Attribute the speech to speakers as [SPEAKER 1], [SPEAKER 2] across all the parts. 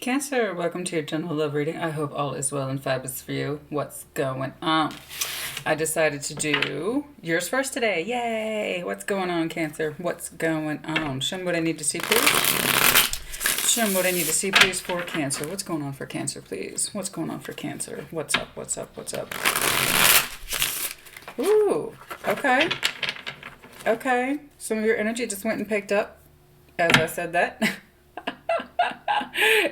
[SPEAKER 1] Cancer, welcome to your general love reading. I hope all is well and fabulous for you. What's going on? I decided to do yours first today. Yay! What's going on, Cancer? What's going on? Show me what I need to see, please. Show me what I need to see, please, for Cancer. What's going on for Cancer, please? What's going on for Cancer? What's up? What's up? What's up? Ooh, okay. Okay. Some of your energy just went and picked up as I said that.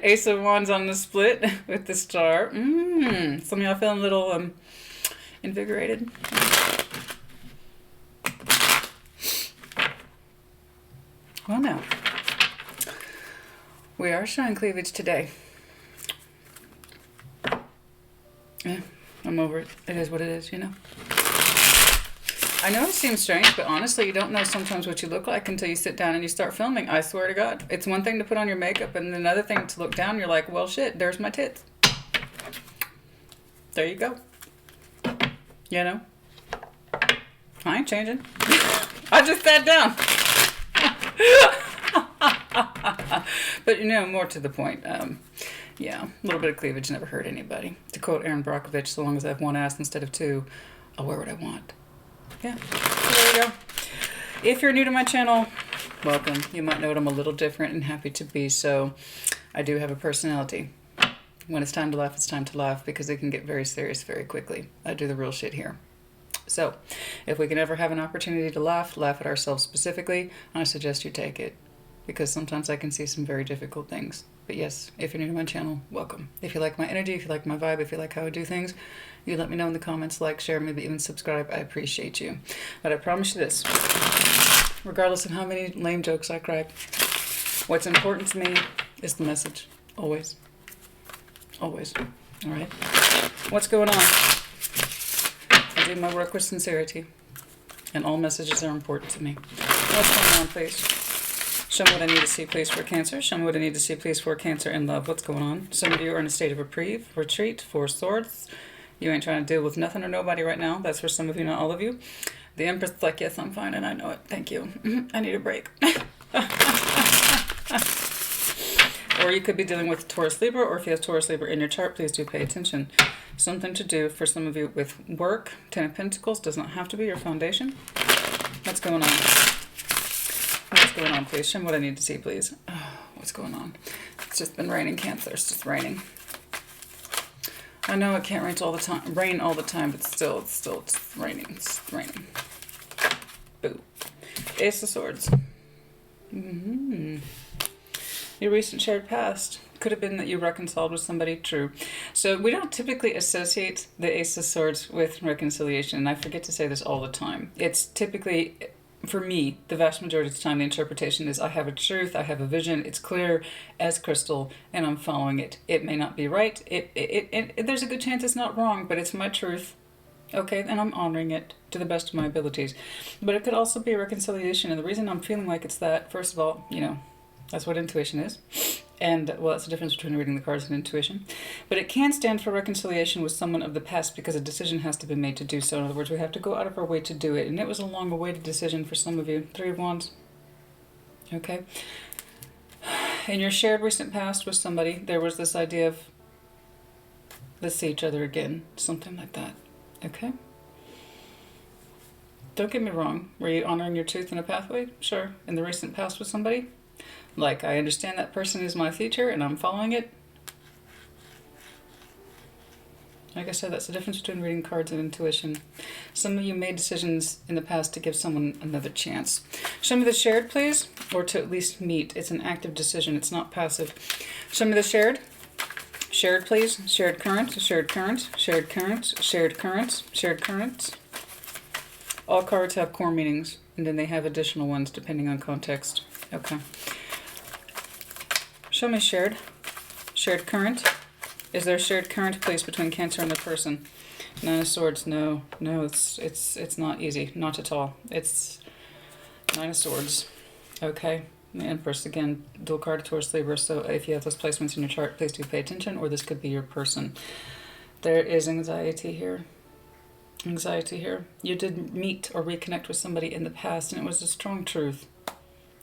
[SPEAKER 1] Ace of Wands on the split with the star. Some of y'all feeling a little invigorated. Well, now, we are showing cleavage today. Yeah, I'm over it. It is what it is, you know. I know it seems strange, but honestly, you don't know sometimes what you look like until you sit down and you start filming. I swear to God. It's one thing to put on your makeup, and another thing to look down. You're like, well, shit, there's my tits. There you go. You know? I ain't changing. I just sat down. But, you know, more to the point. Yeah, a little bit of cleavage never hurt anybody. To quote Aaron Brockovich, so long as I have one ass instead of two, I'll wear what I want. Yeah, so there you go. If you're new to my channel, welcome. You might know I'm a little different and happy to be so. I do have a personality. When it's time to laugh, it's time to laugh, because it can get very serious very quickly. I do the real shit here. So, if we can ever have an opportunity to laugh at ourselves specifically, I suggest you take it. Because sometimes I can see some very difficult things. But yes, if you're new to my channel, welcome. If you like my energy, if you like my vibe, if you like how I do things, you let me know in the comments, like, share, maybe even subscribe. I appreciate you. But I promise you this, regardless of how many lame jokes I crack, what's important to me is the message. Always. Always. All right? What's going on? I do my work with sincerity, and all messages are important to me. What's going on, please? Show me what I need to see, please, for Cancer. Show me what I need to see, please, for Cancer in love. What's going on? Some of you are in a state of reprieve, retreat, Four Swords. You ain't trying to deal with nothing or nobody right now. That's for some of you, not all of you. The Empress is like, yes, I'm fine, and I know it. Thank you. I need a break. Or you could be dealing with Taurus, Libra, or if you have Taurus, Libra in your chart, please do pay attention. Something to do for some of you with work. Ten of Pentacles does not have to be your foundation. What's going on? What's going on, please? Show me what I need to see, please. Oh, what's going on? It's just been raining, Cancer. It's just raining. I know it can't rain all the time, but still, it's raining. It's raining. Boo. Ace of Swords. Your recent shared past. Could have been that you reconciled with somebody. True. So we don't typically associate the Ace of Swords with reconciliation, and I forget to say this all the time. It's typically, for me, the vast majority of the time, the interpretation is I have a truth, I have a vision, it's clear as crystal, and I'm following it. It may not be right. There's a good chance it's not wrong, but it's my truth. Okay, and I'm honoring it to the best of my abilities. But it could also be a reconciliation, and the reason I'm feeling like it's that, first of all, you know, that's what intuition is. And, well, that's the difference between reading the cards and intuition. But it can stand for reconciliation with someone of the past because a decision has to be made to do so. In other words, we have to go out of our way to do it. And it was a long-awaited decision for some of you. Three of Wands. Okay. In your shared recent past with somebody, there was this idea of, let's see each other again. Something like that. Okay. Don't get me wrong. Were you honoring your truth in a pathway? Sure. In the recent past with somebody? Like, I understand that person is my future and I'm following it. Like I said, that's the difference between reading cards and intuition. Some of you made decisions in the past to give someone another chance. Show me the shared, please, or to at least meet. It's an active decision. It's not passive. Show me the shared. Shared, please. Shared current, shared current, shared current, shared current, shared current. All cards have core meanings, and then they have additional ones depending on context. Okay. Show me shared. Shared current. Is there shared current, please, between Cancer and the person? Nine of Swords. No, it's not easy. Not at all. It's Nine of Swords. Okay. The Empress, again, dual card, Taurus, Libra. So if you have those placements in your chart, please do pay attention, or this could be your person. There is anxiety here. Anxiety here. You did meet or reconnect with somebody in the past, and it was a strong truth.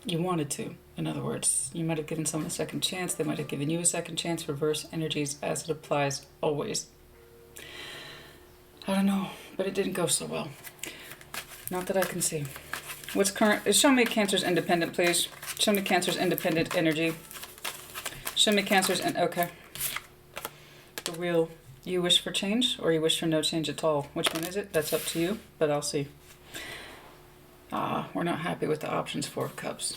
[SPEAKER 1] You wanted to. In other words, you might have given someone a second chance. They might have given you a second chance. Reverse energies as it applies always. I don't know, but it didn't go so well. Not that I can see. What's current? Show me Cancer's independent, please. Show me Cancer's independent energy. Show me Cancer's, and okay. The wheel. You wish for change, or you wish for no change at all? Which one is it? That's up to you, but I'll see. We're not happy with the options. Four of Cups.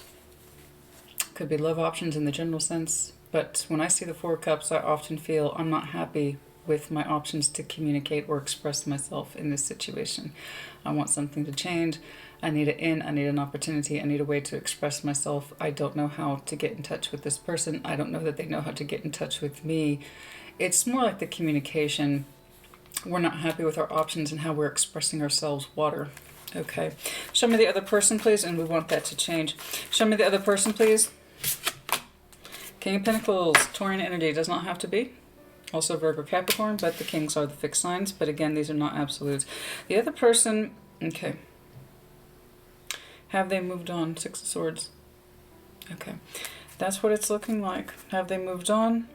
[SPEAKER 1] Could be love options in the general sense, but when I see the Four of Cups, I often feel I'm not happy with my options to communicate or express myself in this situation. I want something to change. I need an in, I need an opportunity, I need a way to express myself. I don't know how to get in touch with this person. I don't know that they know how to get in touch with me. It's more like the communication. We're not happy with our options and how we're expressing ourselves. Water. Okay. Show me the other person, please, and we want that to change. Show me the other person, please. King of Pentacles. Taurian energy. Does not have to be. Also Virgo, Capricorn, but the kings are the fixed signs. But again, these are not absolutes. The other person, okay. Have they moved on? Six of Swords. Okay. That's what it's looking like. Have they moved on?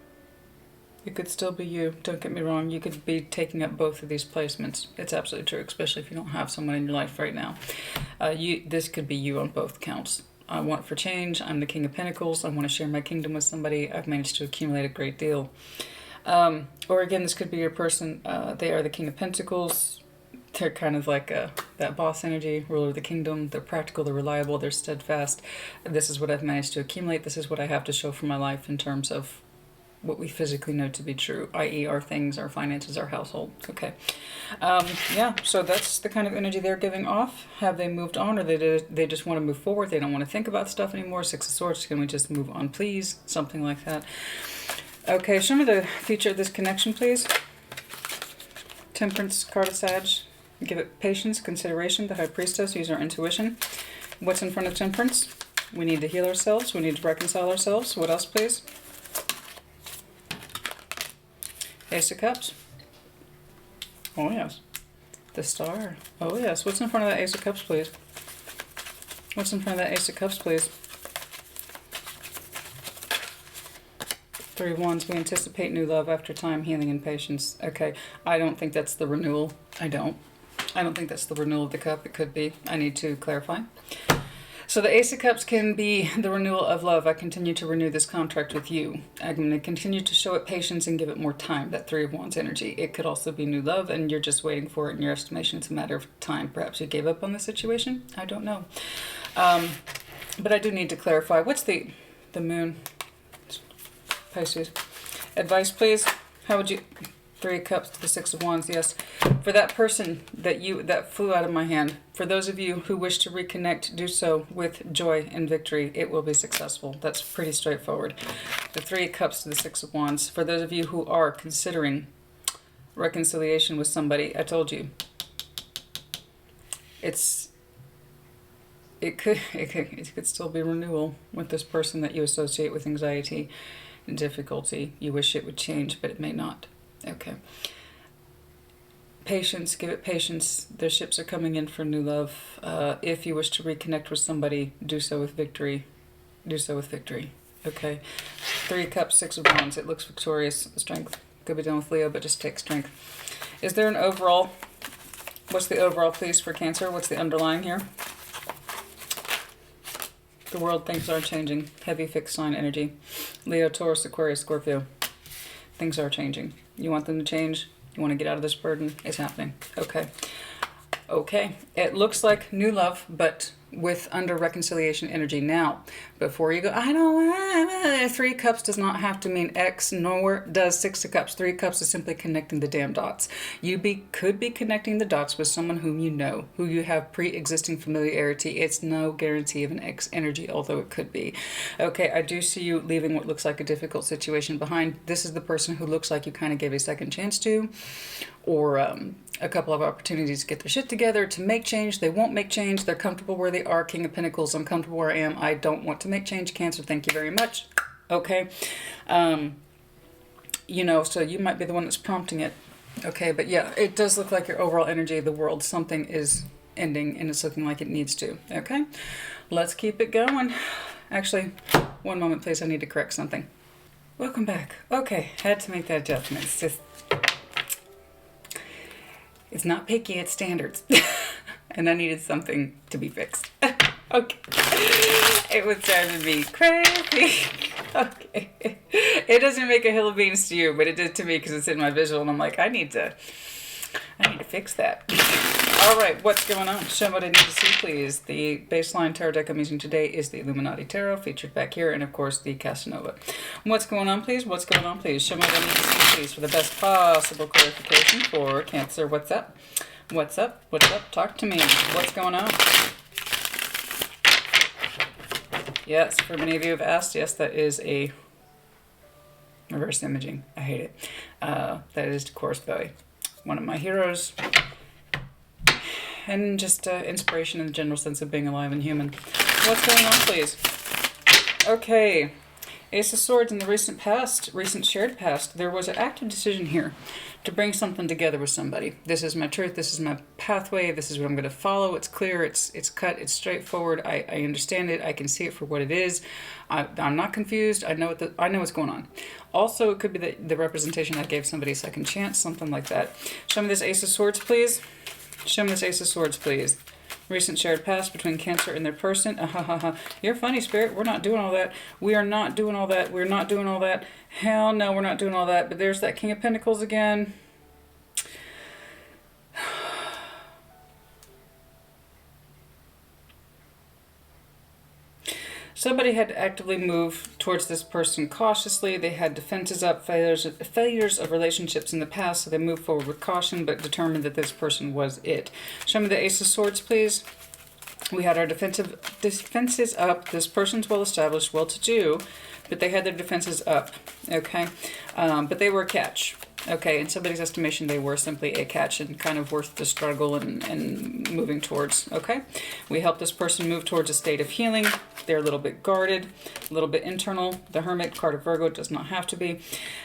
[SPEAKER 1] It could still be you. Don't get me wrong. You could be taking up both of these placements. It's absolutely true, especially if you don't have someone in your life right now. This could be you on both counts. I want for change. I'm the King of Pentacles. I want to share my kingdom with somebody. I've managed to accumulate a great deal. Or again, this could be your person. They are the King of Pentacles. They're kind of like that boss energy, ruler of the kingdom. They're practical, they're reliable, they're steadfast. This is what I've managed to accumulate. This is what I have to show for my life in terms of what we physically know to be true, i.e. our things, our finances, our household. Okay. Yeah, so that's the kind of energy they're giving off. Have they moved on, or they just want to move forward? They don't want to think about stuff anymore. Six of Swords, can we just move on, please? Something like that. Okay, show me the feature of this connection, please. Temperance, card of Sag. Give it patience, consideration. The High Priestess, use our intuition. What's in front of Temperance? We need to heal ourselves. We need to reconcile ourselves. What else, please? Ace of Cups. Oh, yes. The Star. Oh, yes. What's in front of that Ace of Cups, please? What's in front of that Ace of Cups, please? Three of Wands. We anticipate new love after time, healing, and patience. Okay. I don't think that's the renewal. I don't think that's the renewal of the cup. It could be. I need to clarify. So the Ace of Cups can be the renewal of love. I continue to renew this contract with you. I'm going to continue to show it patience and give it more time. That Three of Wands energy. It could also be new love and you're just waiting for it. In your estimation, it's a matter of time. Perhaps you gave up on the situation. I don't know. But I do need to clarify. What's the moon? Pisces. Advice, please. How would you... Three of Cups to the Six of Wands, yes. For that person that flew out of my hand, for those of you who wish to reconnect, do so with joy and victory. It will be successful. That's pretty straightforward. The Three of Cups to the Six of Wands. For those of you who are considering reconciliation with somebody, I told you, it could still be renewal with this person that you associate with anxiety and difficulty. You wish it would change, but it may not. Okay. Patience, give it patience. Their ships are coming in for new love. If you wish to reconnect with somebody, do so with victory. Do so with victory. Okay. Three of Cups, Six of Wands. It looks victorious. Strength. Could be done with Leo, but just take strength. Is there an overall? What's the overall, please, for Cancer? What's the underlying here? The world, things are changing. Heavy fixed sign energy. Leo, Taurus, Aquarius, Scorpio. Things are changing. You want them to change? You want to get out of this burden? It's happening. Okay. Okay. It looks like new love, but with under reconciliation energy. Now, before you go, I don't want... Three Cups does not have to mean X, nor does Six of Cups. Three Cups is simply connecting the damn dots. You could be connecting the dots with someone whom you know, who you have pre-existing familiarity. It's no guarantee of an X energy, although it could be. Okay, I do see you leaving what looks like a difficult situation behind. This is the person who looks like you kind of gave a second chance to, or a couple of opportunities to get their shit together, to make change. They won't make change. They're comfortable where they are. King of Pentacles, I'm comfortable where I am. I don't want to make change. Cancer, thank you very much. Okay. You know, so you might be the one that's prompting it. Okay, but yeah, it does look like your overall energy of the world, something is ending and it's looking like it needs to. Okay, let's keep it going. Actually, one moment, please. I need to correct something. Welcome back. Okay, had to make that adjustment. It's just, it's not picky, it's standards. And I needed something to be fixed. Okay. It was driving me crazy. Okay. It doesn't make a hill of beans to you, but it did to me because it's in my visual, and I'm like, I need to fix that. All right, what's going on? Show me what I need to see, please. The baseline tarot deck I'm using today is the Illuminati Tarot, featured back here, and of course the Casanova. What's going on, please? What's going on, please? Show me what I need to see, please, for the best possible clarification for Cancer. What's up? What's up? What's up? Talk to me. What's going on? Yes, for many of you have asked, yes, that is a reverse imaging. I hate it. That is, of course, Bowie, one of my heroes. And just inspiration in the general sense of being alive and human. What's going on, please? Okay. Ace of Swords in the recent shared past, there was an active decision here to bring something together with somebody. This is my truth. This is my pathway. This is what I'm going to follow. It's clear. It's cut. It's straightforward. I understand it. I can see it for what it is. I'm not confused. I know what's going on. Also, it could be the representation I gave somebody a second chance, something like that. Show me this Ace of Swords, please. Show me this Ace of Swords, please. Recent shared past between Cancer and their person. You're funny, Spirit. We're not doing all that. We are not doing all that. We're not doing all that. Hell no, we're not doing all that. But there's that King of Pentacles again. Somebody had to actively move towards this person cautiously. They had defenses up, failures of relationships in the past, so they moved forward with caution, but determined that this person was it. Show me the Ace of Swords, please. We had our defenses up. This person's well-established, well-to-do, but they had their defenses up, okay? But they were a catch. Okay, in somebody's estimation, they were simply a catch and kind of worth the struggle and moving towards, okay? We helped this person move towards a state of healing. They're a little bit guarded, a little bit internal. The Hermit, card of Virgo, does not have to be,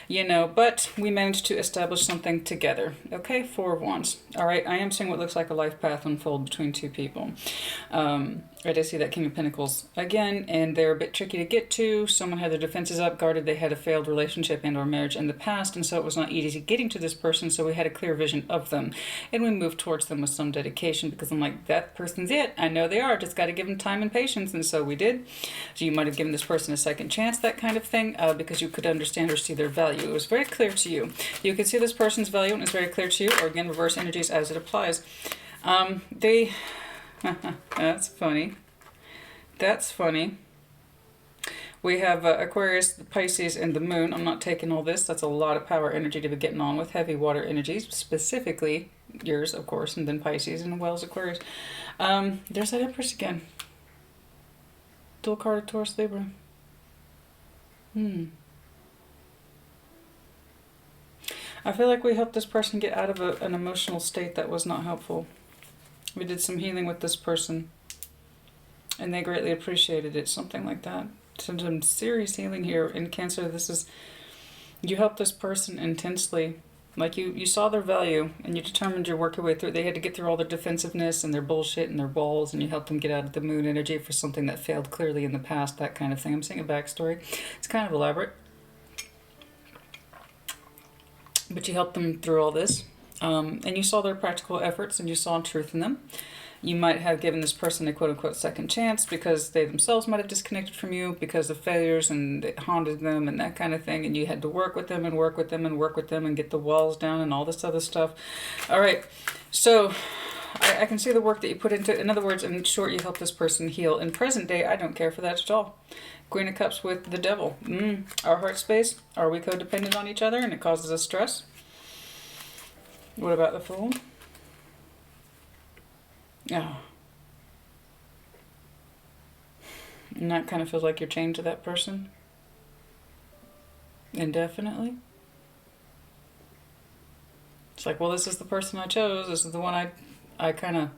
[SPEAKER 1] you know, but we managed to establish something together, okay? Four of Wands. All right, I am seeing what looks like a life path unfold between two people. I did see that King of Pentacles again, and they're a bit tricky to get to. Someone had their defenses up, guarded. They had a failed relationship and or marriage in the past, and so it was not easy getting to this person, so we had a clear vision of them. And we moved towards them with some dedication because I'm like, that person's it. I know they are. Just got to give them time and patience, and so we did. So you might have given this person a second chance, that kind of thing, because you could understand or see their value. It was very clear to you. You could see this person's value, and it's very clear to you, or again, reverse energies as it applies. That's funny. That's funny. We have Aquarius, the Pisces, and the Moon. I'm not taking all this. That's a lot of power energy to be getting on with. Heavy water energies, specifically yours, of course, and then Pisces, and well as Aquarius. There's that Empress again. Dual card of Taurus, Libra. I feel like we helped this person get out of an emotional state that was not helpful. We did some healing with this person, and they greatly appreciated it, something like that. Some serious healing here in Cancer. This is, you helped this person intensely. Like you saw their value, and you determined to work your way through it. They had to get through all their defensiveness and their bullshit and their walls, and you helped them get out of the Moon energy for something that failed clearly in the past, that kind of thing. I'm seeing a backstory. It's kind of elaborate. But you helped them through all this. And you saw their practical efforts, and you saw truth in them. You might have given this person a quote-unquote second chance because they themselves might have disconnected from you because of failures and it haunted them and that kind of thing, and you had to work with them and work with them and work with them and get the walls down and all this other stuff. All right, so I can see the work that you put into it. In other words, in short, you help this person heal. In present day, I don't care for that at all. Queen of Cups with the Devil. Our heart space, are we codependent on each other and it causes us stress? What about the Fool? Yeah. And that kind of feels like you're chained to that person indefinitely. It's like, well, this is the person I chose. This is the one I kind of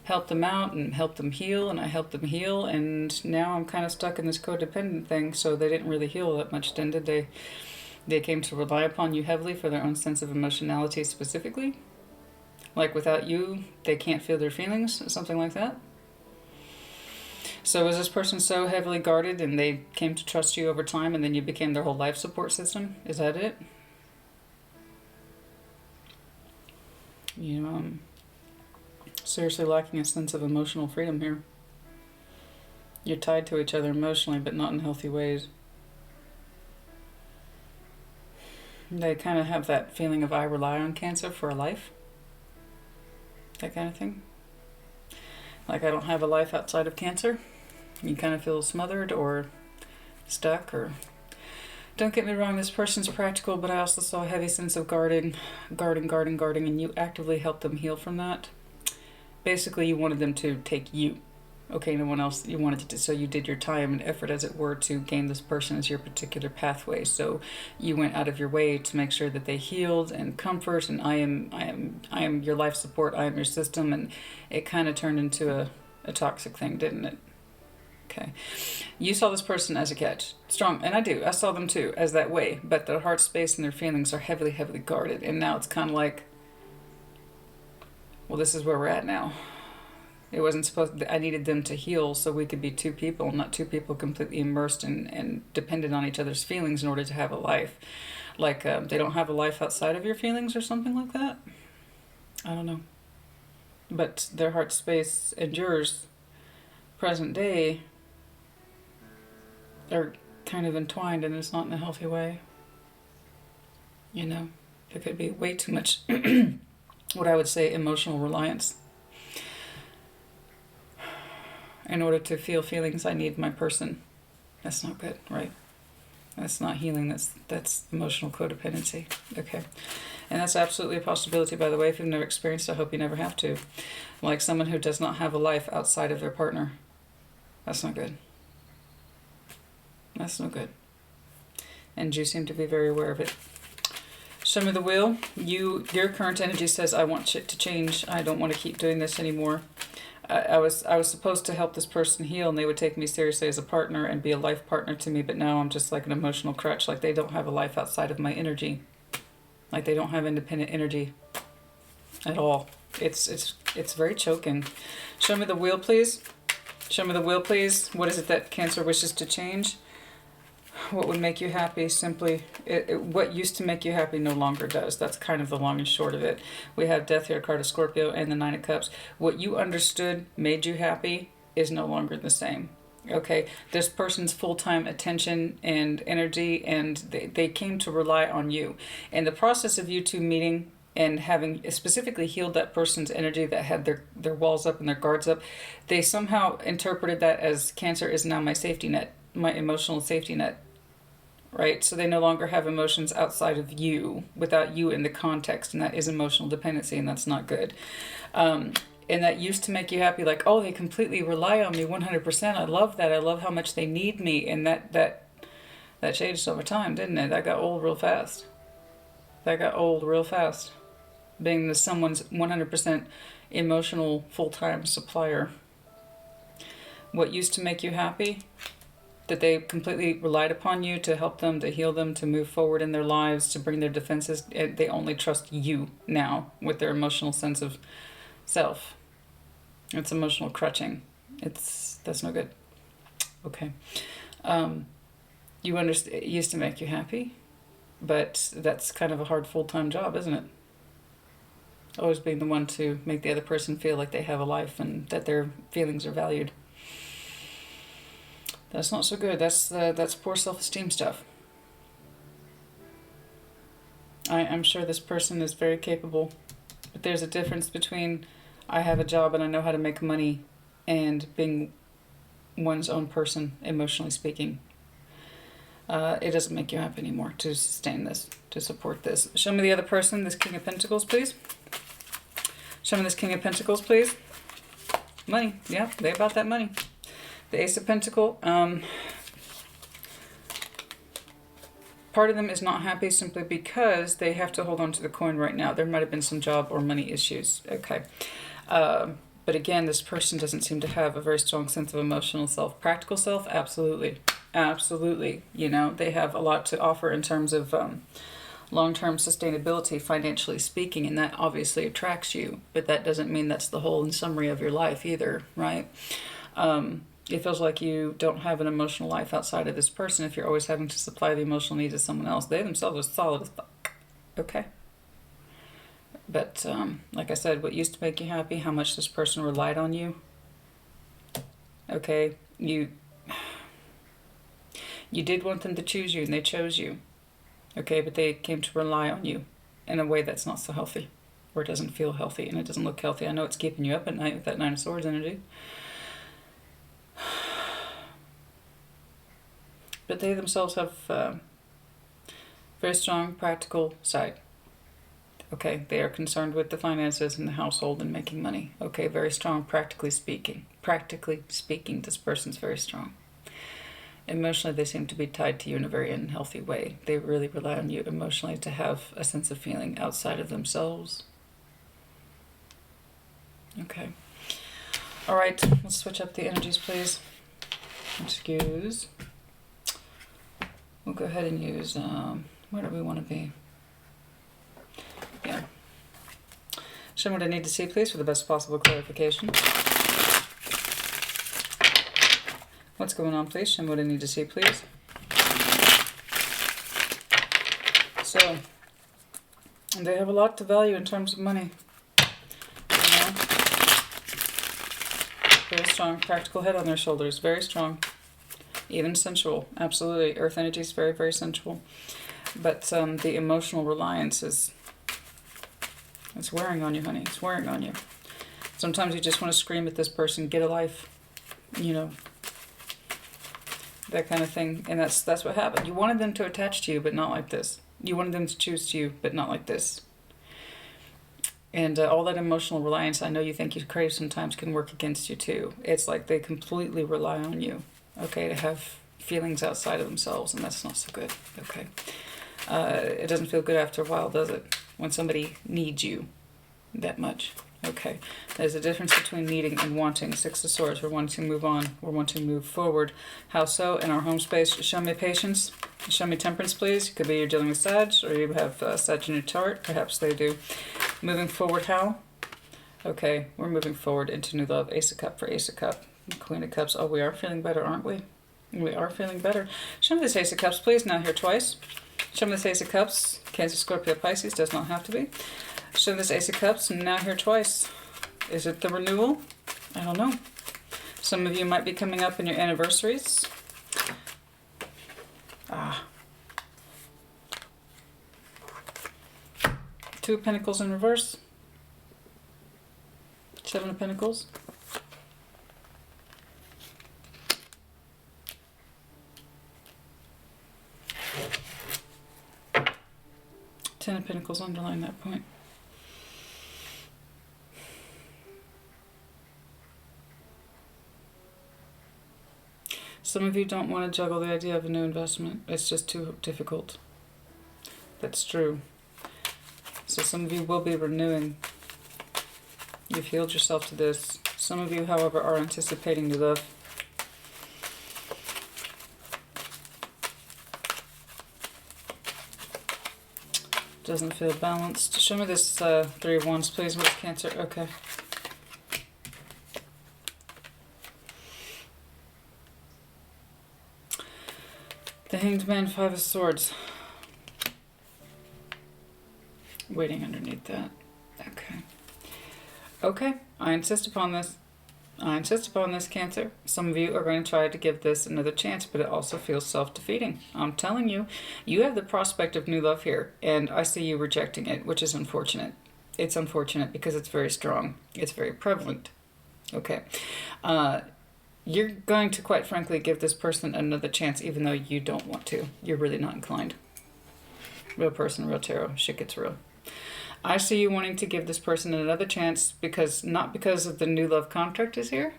[SPEAKER 1] helped them out and helped them heal, and I helped them heal, and now I'm kind of stuck in this codependent thing, so they didn't really heal that much then, did they? They came to rely upon you heavily for their own sense of emotionality specifically. Like without you, they can't feel their feelings, something like that. So was this person so heavily guarded and they came to trust you over time and then you became their whole life support system? Is that it? You seriously lacking a sense of emotional freedom here. You're tied to each other emotionally, but not in healthy ways. They kind of have that feeling of I rely on Cancer for a life. That kind of thing. Like I don't have a life outside of Cancer. You kind of feel smothered or stuck or... Don't get me wrong, this person's practical, but I also saw a heavy sense of guarding, and you actively helped them heal from that. Basically, you wanted them to take you. Okay, no one else. You wanted to, so you did your time and effort, as it were, to gain this person as your particular pathway. So you went out of your way to make sure that they healed and comfort. And I am your life support. I am your system. And it kind of turned into a toxic thing, didn't it? Okay. You saw this person as a catch. Strong. And I do. I saw them too as that way. But their heart space and their feelings are heavily, heavily guarded. And now it's kind of like, well, this is where we're at now. It wasn't supposed to, I needed them to heal so we could be two people, not two people completely immersed and dependent on each other's feelings in order to have a life. Like they don't have a life outside of your feelings or something like that. I don't know. But their heart space and yours, present day, are kind of entwined, and it's not in a healthy way. You know, there could be way too much, what I would say, emotional reliance. In order to feel feelings, I need my person. That's not good, right? That's not healing. That's emotional codependency. Okay. And that's absolutely a possibility, by the way. If you've never experienced it, I hope you never have to. Like someone who does not have a life outside of their partner. That's not good. That's no good. And you seem to be very aware of it. Show me the wheel. Your current energy says, I want shit to change. I don't want to keep doing this anymore. I was supposed to help this person heal, and they would take me seriously as a partner and be a life partner to me, but now I'm just like an emotional crutch. Like they don't have a life outside of my energy. Like they don't have independent energy at all. It's very choking. Show me the wheel, please. Show me the wheel, please. What is it that Cancer wishes to change? What would make you happy? Simply, what used to make you happy no longer does. That's kind of the long and short of it. We have Death here, card of Scorpio, and the Nine of Cups. What you understood made you happy is no longer the same. Okay, this person's full-time attention and energy, and they came to rely on you. In the process of you two meeting and having specifically healed that person's energy that had their walls up and their guards up, they somehow interpreted that as Cancer is now my safety net, my emotional safety net. Right? So they no longer have emotions outside of you, without you in the context, and that is emotional dependency, and that's not good. And that used to make you happy, like, oh, they completely rely on me 100%. I love that. I love how much they need me. And that changed over time, didn't it? That got old real fast. That got old real fast. Being someone's 100% emotional full-time supplier. What used to make you happy, that they completely relied upon you to help them, to heal them, to move forward in their lives, to bring their defenses. They only trust you now with their emotional sense of self. It's emotional crutching. That's no good. Okay. You understand, it used to make you happy, but that's kind of a hard full-time job, isn't it? Always being the one to make the other person feel like they have a life and that their feelings are valued. That's not so good. That's poor self-esteem stuff. I'm sure this person is very capable, but there's a difference between I have a job and I know how to make money and being one's own person, emotionally speaking. It doesn't make you happy anymore to sustain this, to support this. Show me the other person, this King of Pentacles, please. Show me this King of Pentacles, please. Money. Yeah, they about that money. The Ace of Pentacles, part of them is not happy simply because they have to hold on to the coin right now. There might have been some job or money issues. Okay. But again, this person doesn't seem to have a very strong sense of emotional self. Practical self, absolutely. Absolutely. You know, they have a lot to offer in terms of long-term sustainability, financially speaking, and that obviously attracts you. But that doesn't mean that's the whole and summary of your life either, right? It feels like you don't have an emotional life outside of this person if you're always having to supply the emotional needs of someone else. They themselves are solid as fuck. Okay? But, like I said, what used to make you happy, how much this person relied on you. Okay? You did want them to choose you, and they chose you. Okay? But they came to rely on you in a way that's not so healthy. Or it doesn't feel healthy, and it doesn't look healthy. I know it's keeping you up at night with that Nine of Swords energy. But they themselves have very strong practical side. Okay, they are concerned with the finances and the household and making money. Okay, very strong practically speaking. Practically speaking, this person's very strong. Emotionally, they seem to be tied to you in a very unhealthy way. They really rely on you emotionally to have a sense of feeling outside of themselves. Okay. All right, let's switch up the energies, please. Excuse. We'll go ahead and use, where do we want to be? Yeah. Show me what I need to see, please, for the best possible clarification. What's going on, please? Show me what I need to see, please. So, they have a lot to value in terms of money. Very strong, practical head on their shoulders. Very strong. Even sensual. Absolutely. Earth energy is very, very sensual. But the emotional reliance is... it's wearing on you, honey. It's wearing on you. Sometimes you just want to scream at this person, get a life. You know. That kind of thing. And that's what happened. You wanted them to attach to you, but not like this. You wanted them to choose you, but not like this. And all that emotional reliance I know you think you crave sometimes can work against you too. It's like they completely rely on you, okay, to have feelings outside of themselves, and that's not so good, okay. It doesn't feel good after a while, does it? When somebody needs you that much, okay. There's a difference between needing and wanting. Six of Swords, we're wanting to move on, we're wanting to move forward. How so? In our home space, show me patience. Show me temperance, please. It could be you're dealing with Sag, or you have Sag in your chart. Perhaps they do. Moving forward, how? Okay, we're moving forward into new love. Ace of Cups for Ace of Cups. Queen of Cups. Oh, we are feeling better, aren't we? We are feeling better. Show me this Ace of Cups, please. Now here twice. Show me this Ace of Cups. Cancer, Scorpio, Pisces. Does not have to be. Show me this Ace of Cups. Now here twice. Is it the renewal? I don't know. Some of you might be coming up in your anniversaries. Two of Pentacles in reverse. Seven of Pentacles. Ten of Pentacles, underline that point. Some of you don't want to juggle the idea of a new investment. It's just too difficult. That's true. So some of you will be renewing. You've healed yourself to this. Some of you, however, are anticipating new love. Doesn't feel balanced. Show me this Three of Wands, please. What's Cancer? Okay. The Hanged Man, Five of Swords. Waiting underneath that. Okay. Okay, I insist upon this. I insist upon this, Cancer. Some of you are going to try to give this another chance, but it also feels self-defeating. I'm telling you, you have the prospect of new love here, and I see you rejecting it, which is unfortunate. It's unfortunate because it's very strong. It's very prevalent. Okay. You're going to, quite frankly, give this person another chance, even though you don't want to. You're really not inclined. Real person, real tarot. Shit gets real. I see you wanting to give this person another chance because, not because of the new love contract is here,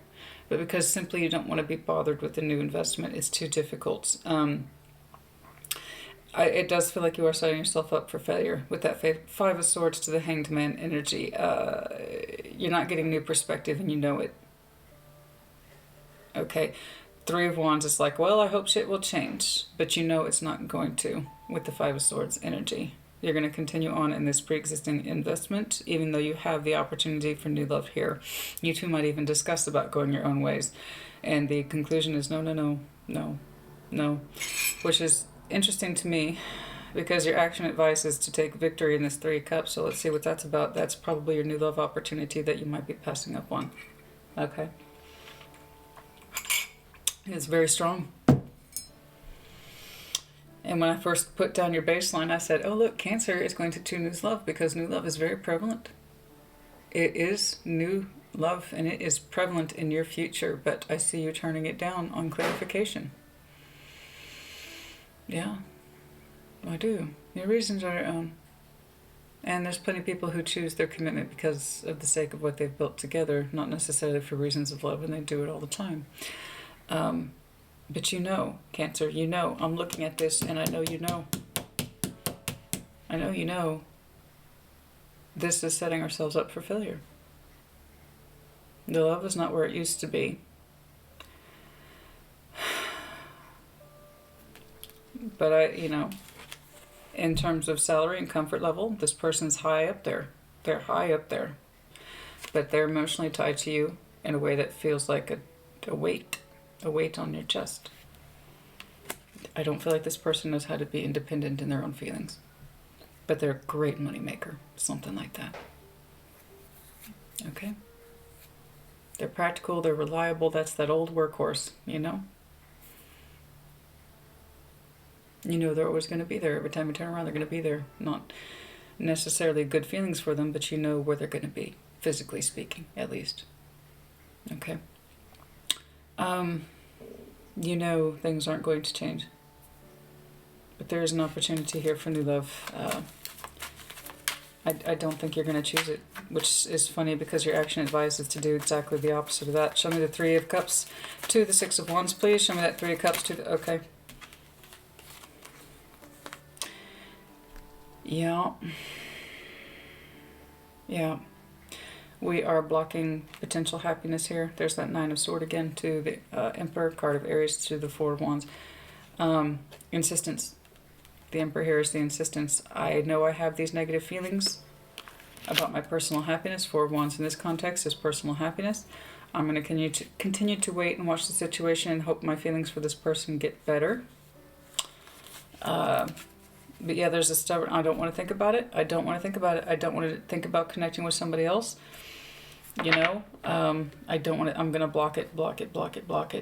[SPEAKER 1] but because simply you don't want to be bothered with the new investment. It's too difficult. It does feel like you are setting yourself up for failure with that Five of Swords to the Hanged Man energy. You're not getting new perspective and you know it. Okay. Three of Wands is like, well, I hope shit will change, but you know it's not going to with the Five of Swords energy. You're going to continue on in this pre-existing investment, even though you have the opportunity for new love here. You two might even discuss about going your own ways. And the conclusion is no, no, no, no, no. Which is interesting to me, because your action advice is to take victory in this Three of Cups. So let's see what that's about. That's probably your new love opportunity that you might be passing up on. Okay. It's very strong. And when I first put down your baseline, I said, oh, look, Cancer is going to choose love because new love is very prevalent. It is new love and it is prevalent in your future, but I see you turning it down on clarification. Yeah, I do. Your reasons are your own. And there's plenty of people who choose their commitment because of the sake of what they've built together, not necessarily for reasons of love, and they do it all the time. But you know, Cancer, you know, I'm looking at this and I know you know. I know you know. This is setting ourselves up for failure. The love is not where it used to be. But you know, in terms of salary and comfort level, this person's high up there. They're high up there. But they're emotionally tied to you in a way that feels like a weight on your chest. I don't feel like this person knows how to be independent in their own feelings. But they're a great money maker, something like that. Okay? They're practical, they're reliable, that's that old workhorse, you know? You know they're always going to be there. Every time you turn around, they're going to be there. Not necessarily good feelings for them, but you know where they're going to be, physically speaking, at least. Okay? You know things aren't going to change. But there is an opportunity here for new love. I don't think you're going to choose it, which is funny because your action advice is to do exactly the opposite of that. Show me the Three of Cups to the Six of Wands, please. Show me that Three of Cups to the... Okay. Yeah. Yeah. We are blocking potential happiness here. There's that Nine of Swords again to the Emperor, card of Aries to the Four of Wands. Insistence. The Emperor here is the insistence. I know I have these negative feelings about my personal happiness. Four of Wands in this context is personal happiness. I'm going to continue to wait and watch the situation and hope my feelings for this person get better. But yeah, there's a stubborn, I don't want to think about it. I don't want to think about it. I don't want to think about connecting with somebody else. You know, I don't want to, I'm going to block it.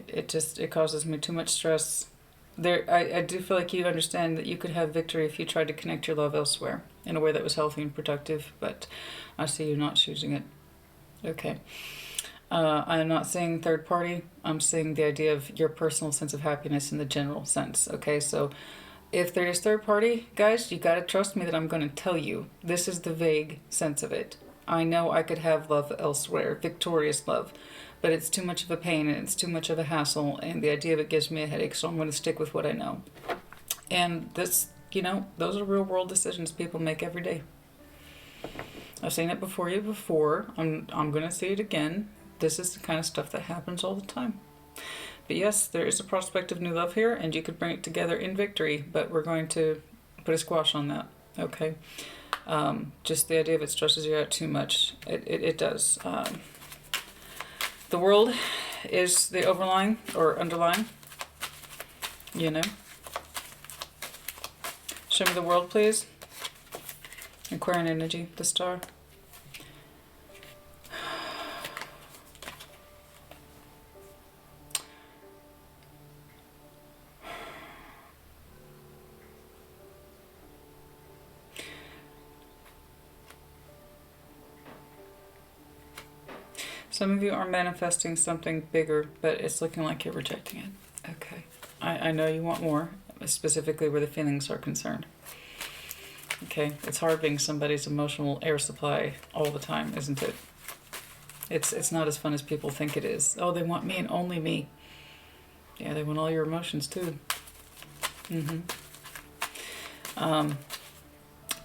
[SPEAKER 1] It causes me too much stress. I do feel like you understand that you could have victory if you tried to connect your love elsewhere in a way that was healthy and productive, but I see you not choosing it. Okay. I'm not saying third party. I'm saying the idea of your personal sense of happiness in the general sense. Okay, so if there is third party, guys, you got to trust me that I'm going to tell you. This is the vague sense of it. I know I could have love elsewhere, victorious love, but it's too much of a pain and it's too much of a hassle, and the idea of it gives me a headache, so I'm going to stick with what I know. And this, you know, those are real world decisions people make every day. I've seen it before you before. I'm going to see it again. This is the kind of stuff that happens all the time. But yes, there is a prospect of new love here, and you could bring it together in victory, but we're going to put a squash on that, okay? Just the idea of it stresses you out too much. It does. The world is the overlying or underlying, you know? Show me the world, please. Aquarian energy, the star. Some of you are manifesting something bigger, but it's looking like you're rejecting it. Okay. I know you want more, specifically where the feelings are concerned. Okay. It's hard being somebody's emotional air supply all the time, isn't it? It's not as fun as people think it is. Oh, they want me and only me. Yeah, they want all your emotions too.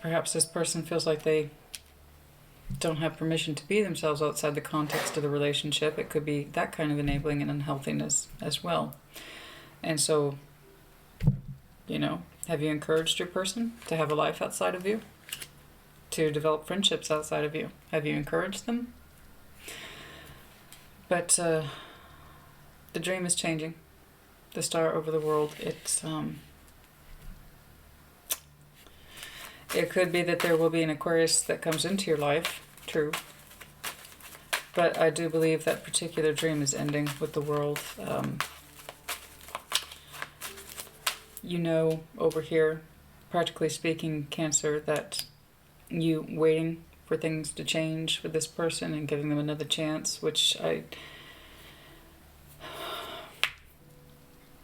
[SPEAKER 1] Perhaps this person feels like they don't have permission to be themselves outside the context of the relationship. It could be that kind of enabling and unhealthiness as well. And so, you know, Have you encouraged your person to have a life outside of you? To develop friendships outside of you? Have you encouraged them? But the dream is changing. The star over the world, it could be that there will be an Aquarius that comes into your life, true. But I do believe that particular dream is ending with the world. You know, over here, practically speaking, Cancer, that you waiting for things to change with this person and giving them another chance, which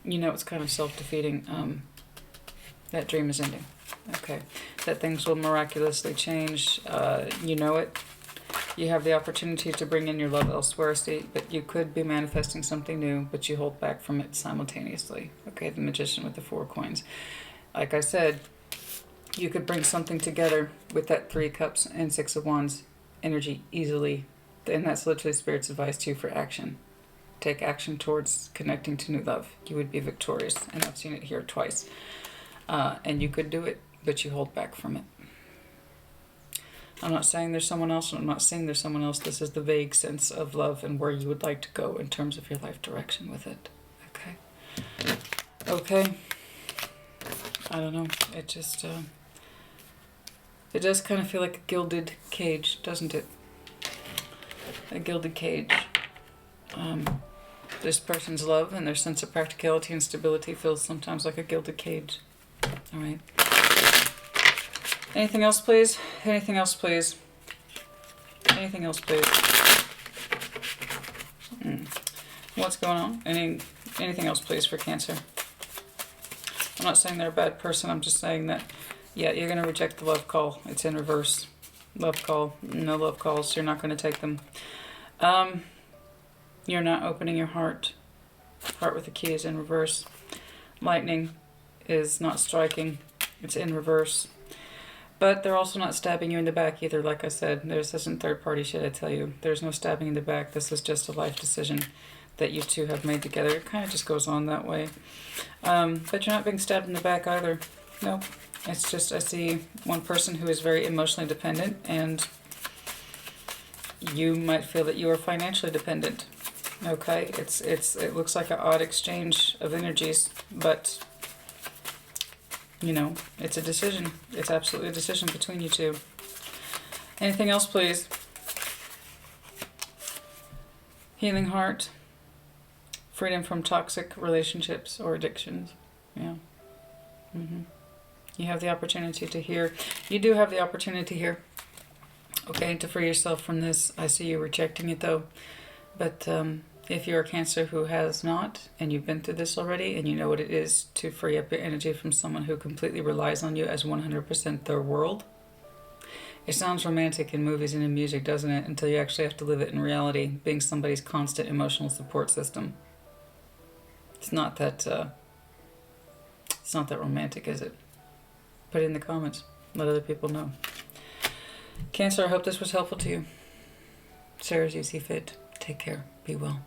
[SPEAKER 1] you know, it's kind of self-defeating. That dream is ending. Okay. That things will miraculously change. You know it. You have the opportunity to bring in your love elsewhere, but you could be manifesting something new, but you hold back from it simultaneously. Okay, the Magician with the 4 coins. Like I said, you could bring something together with that 3 cups and 6 of wands energy easily. And that's literally Spirit's advice to you for action. Take action towards connecting to new love. You would be victorious. And I've seen it here twice. And you could do it, but you hold back from it. I'm not saying there's someone else, and I'm not saying there's someone else. This is the vague sense of love and where you would like to go in terms of your life direction with it. Okay. Okay. I don't know. It just, it does kind of feel like a gilded cage, doesn't it? A gilded cage. This person's love and their sense of practicality and stability feels sometimes like a gilded cage. All right. Anything else, please? Anything else, please? Anything else, please? What's going on? Anything else, please, for Cancer? I'm not saying they're a bad person. I'm just saying that, yeah, you're going to reject the love call. It's in reverse. Love call. No love calls. You're not going to take them. You're not opening your heart. Heart with the key is in reverse. Lightning is not striking. It's in reverse. But they're also not stabbing you in the back either, like I said. This isn't third-party shit, I tell you. There's no stabbing in the back. This is just a life decision that you two have made together. It kind of just goes on that way. But you're not being stabbed in the back either. Nope. It's just I see one person who is very emotionally dependent, and you might feel that you are financially dependent. Okay? It looks like an odd exchange of energies, but you know, it's a decision. It's absolutely a decision between you two. Anything else, please? Healing heart. Freedom from toxic relationships or addictions. Yeah. You have the opportunity to hear. You do have the opportunity here. Okay, to free yourself from this. I see you rejecting it, though. But if you're a Cancer who has not, and you've been through this already, and you know what it is to free up your energy from someone who completely relies on you as 100% their world. It sounds romantic in movies and in music, doesn't it? Until you actually have to live it in reality, being somebody's constant emotional support system. It's not that romantic, is it? Put it in the comments. Let other people know. Cancer, I hope this was helpful to you. Sarah, as you see fit. Take care. Be well.